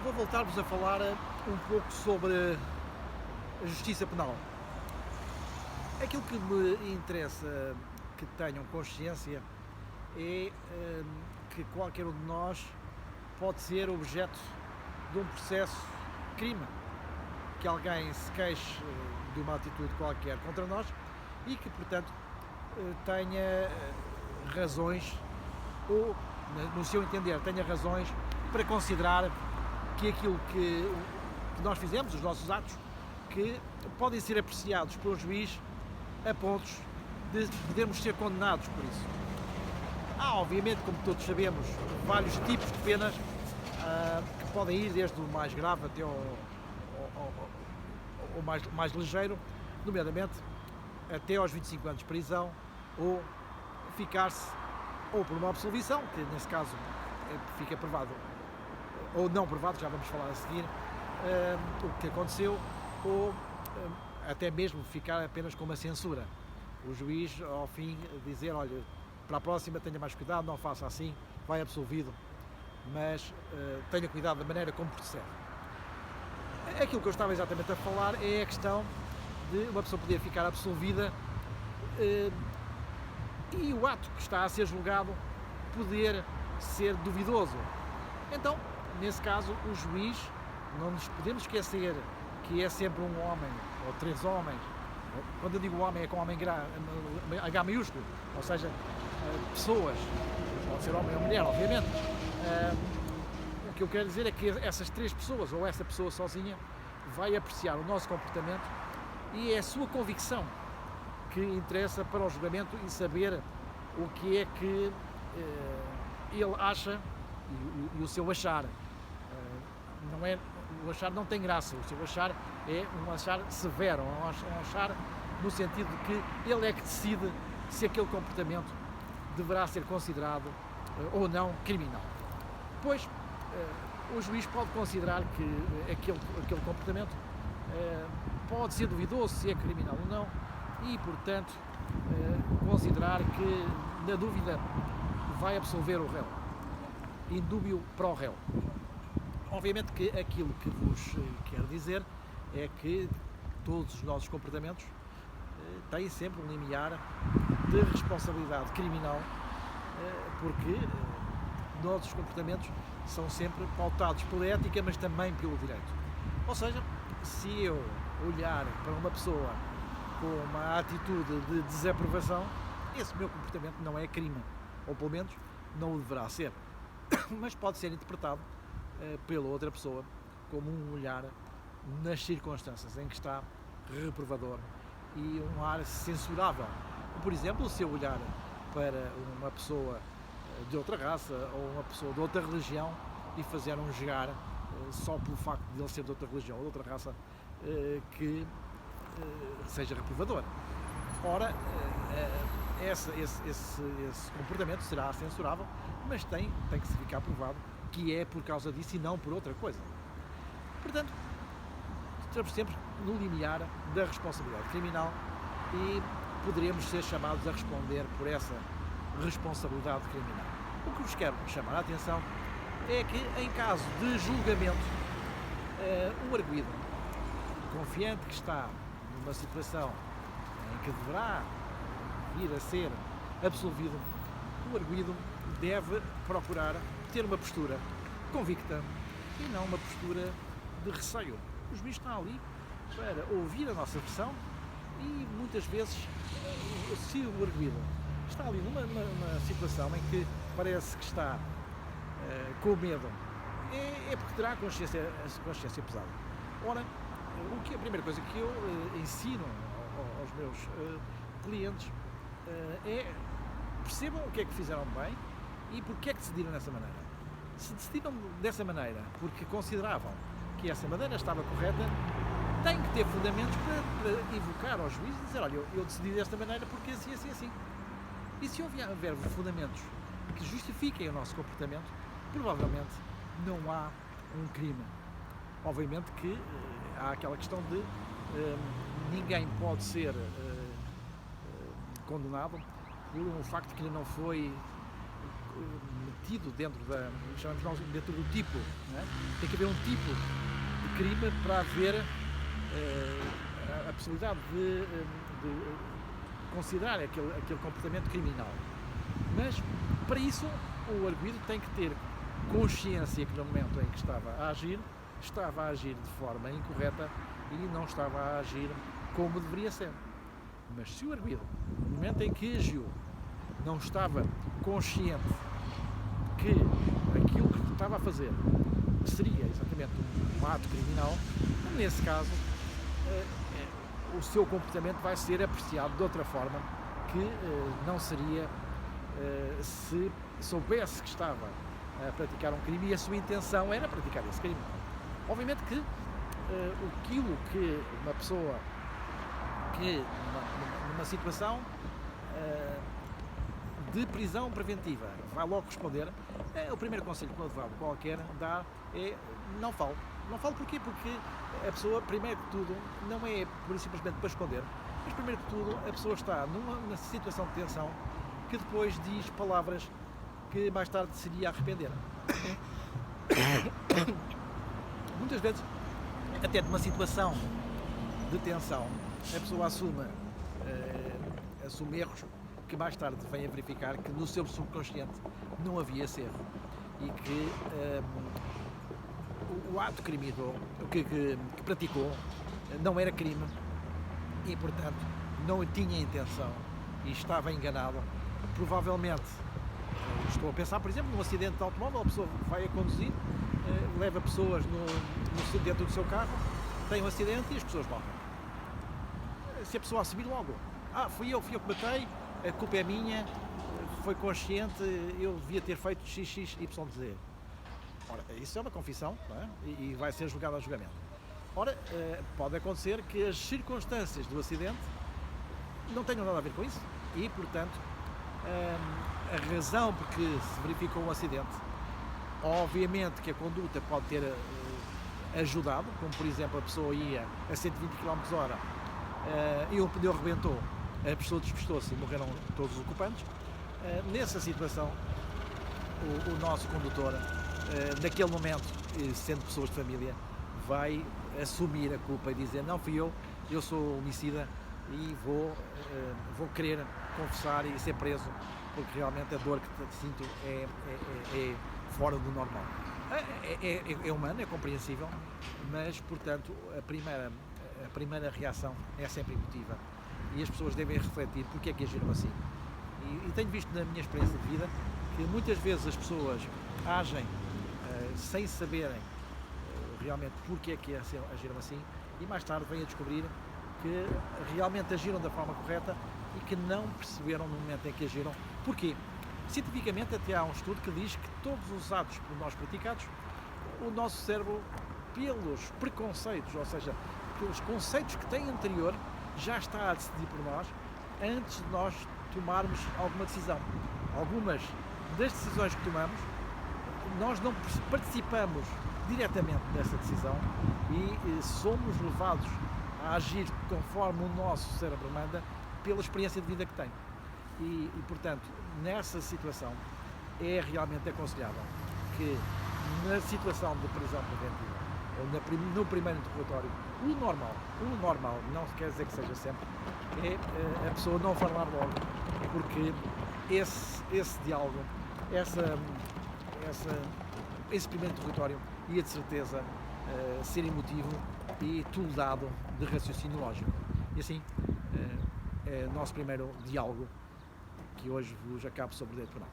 Vou voltar-vos a falar um pouco sobre a justiça penal. Aquilo que me interessa que tenham consciência é que qualquer um de nós pode ser objeto de um processo de crime, que alguém se queixe de uma atitude qualquer contra nós e que, portanto, tenha razões, ou, no seu entender, tenha razões para considerar que aquilo que nós fizemos, os nossos atos, que podem ser apreciados pelo juiz a pontos de podermos ser condenados por isso. Há, obviamente, como todos sabemos, vários tipos de penas que podem ir desde o mais grave até ao mais ligeiro, nomeadamente até aos 25 anos de prisão, ou ficar-se ou por uma absolvição, que nesse caso fica provado, ou não provado, já vamos falar a seguir, o que aconteceu, ou até mesmo ficar apenas com uma censura. O juiz, ao fim, dizer, olha, para a próxima tenha mais cuidado, não faça assim, vai absolvido, mas tenha cuidado da maneira como procede. Aquilo que eu estava exatamente a falar é a questão de uma pessoa poder ficar absolvida e o ato que está a ser julgado poder ser duvidoso. Então, nesse caso, o juiz, não nos podemos esquecer que é sempre um homem, ou três homens. Quando eu digo homem, é com homem H maiúsculo, ou seja, pessoas, pode ser homem ou mulher, obviamente. O que eu quero dizer é que essas três pessoas, ou essa pessoa sozinha, vai apreciar o nosso comportamento e é a sua convicção que interessa para o julgamento e saber o que é que ele acha e o seu achar. Não é, o achar não tem graça, o seu achar é um achar severo, um achar no sentido de que ele é que decide se aquele comportamento deverá ser considerado ou não criminal. Pois, o juiz pode considerar que aquele comportamento pode ser duvidoso se é criminal ou não e, portanto, considerar que, na dúvida, vai absolver o réu, indúbio para o réu. Obviamente que aquilo que vos quero dizer é que todos os nossos comportamentos têm sempre um limiar de responsabilidade criminal, porque nossos comportamentos são sempre pautados pela ética, mas também pelo direito. Ou seja, se eu olhar para uma pessoa com uma atitude de desaprovação, esse meu comportamento não é crime, ou pelo menos não o deverá ser, mas pode ser interpretado pela outra pessoa como um olhar nas circunstâncias em que está reprovador e um ar censurável. Por exemplo, se eu olhar para uma pessoa de outra raça ou uma pessoa de outra religião e fazer um julgar só pelo facto de ele ser de outra religião ou de outra raça que seja reprovador. Ora, esse comportamento será censurável, mas tem que se ficar provado que é por causa disso e não por outra coisa. Portanto, estamos sempre no limiar da responsabilidade criminal e poderemos ser chamados a responder por essa responsabilidade criminal. O que vos quero chamar a atenção é que, em caso de julgamento, o arguido, confiante que está numa situação em que deverá vir a ser absolvido, o arguido deve procurar ter uma postura convicta e não uma postura de receio. O juiz está ali para ouvir a nossa versão e muitas vezes, se o arguido está ali numa situação em que parece que está com medo, é porque terá a consciência pesada. Ora, a primeira coisa que eu ensino aos meus clientes é percebam o que é que fizeram bem e porque é que decidiram dessa maneira. Se decidiram dessa maneira porque consideravam que essa maneira estava correta, têm que ter fundamentos para evocar ao juiz e dizer, olha, eu decidi desta maneira porque assim, assim, assim. E se houver fundamentos que justifiquem o nosso comportamento, provavelmente não há um crime. Obviamente que há aquela questão de ninguém pode ser condenado por um facto que não foi metido dentro chamamos nós, dentro do tipo, não é? Tem que haver um tipo de crime para haver a possibilidade de considerar aquele comportamento criminal. Mas, para isso, o arguido tem que ter consciência que no momento em que estava a agir de forma incorreta e não estava a agir como deveria ser. Mas se o arguido, no momento em que agiu, não estava consciente que aquilo que estava a fazer seria exatamente um ato criminal, nesse caso o seu comportamento vai ser apreciado de outra forma que não seria se soubesse que estava a praticar um crime e a sua intenção era praticar esse crime. Obviamente que aquilo que uma pessoa que numa situação de prisão preventiva vai logo responder, o primeiro conselho que um advogado qualquer dá é não fale. Não fale porquê? Porque a pessoa, primeiro que tudo, não é por simplesmente para esconder, mas primeiro que tudo a pessoa está numa situação de tensão que depois diz palavras que mais tarde se iria arrepender. Muitas vezes, até numa situação de tensão, a pessoa assume erros que mais tarde vem a verificar que no seu subconsciente não havia esse erro e que o ato criminoso que praticou não era crime e, portanto, não tinha intenção e estava enganado. Provavelmente, estou a pensar, por exemplo, num acidente de automóvel, a pessoa vai a conduzir, leva pessoas dentro do seu carro, tem um acidente e as pessoas morrem. Se a pessoa assumir logo, fui eu que matei, a culpa é minha, foi consciente, eu devia ter feito x, y, z. Ora, isso é uma confissão, não é? E vai ser julgado a julgamento. Ora, pode acontecer que as circunstâncias do acidente não tenham nada a ver com isso e, portanto, a razão por que se verificou um acidente, obviamente que a conduta pode ter ajudado, como por exemplo a pessoa ia a 120 km/h e o pneu rebentou, a pessoa despistou-se e morreram todos os ocupantes. Nessa situação, o nosso condutor, naquele momento, sendo pessoas de família, vai assumir a culpa e dizer: não fui eu sou homicida e vou querer confessar e ser preso porque realmente a dor que sinto é fora do normal. É humano, é compreensível, mas, portanto, a primeira reação é sempre emotiva e as pessoas devem refletir porque é que agiram assim. E tenho visto na minha experiência de vida que muitas vezes as pessoas agem sem saberem realmente porque é que agiram assim e mais tarde vêm a descobrir que realmente agiram da forma correta e que não perceberam no momento em que agiram. Porquê? Cientificamente até há um estudo que diz que todos os atos por nós praticados, o nosso cérebro, pelos preconceitos, ou seja, pelos conceitos que tem anterior, já está a decidir por nós antes de nós tomarmos alguma decisão. Algumas das decisões que tomamos, nós não participamos diretamente dessa decisão e somos levados a agir conforme o nosso cérebro manda pela experiência de vida que tem. E portanto, nessa situação, é realmente aconselhável que na situação de prisão preventiva ou no primeiro interrogatório, o normal, não quer dizer que seja sempre, é a pessoa não falar logo, porque esse diálogo, esse primeiro interrogatório ia de certeza ser emotivo e toldado de raciocínio lógico. E assim, é o nosso primeiro diálogo que hoje vos acabo sobre o direito penal.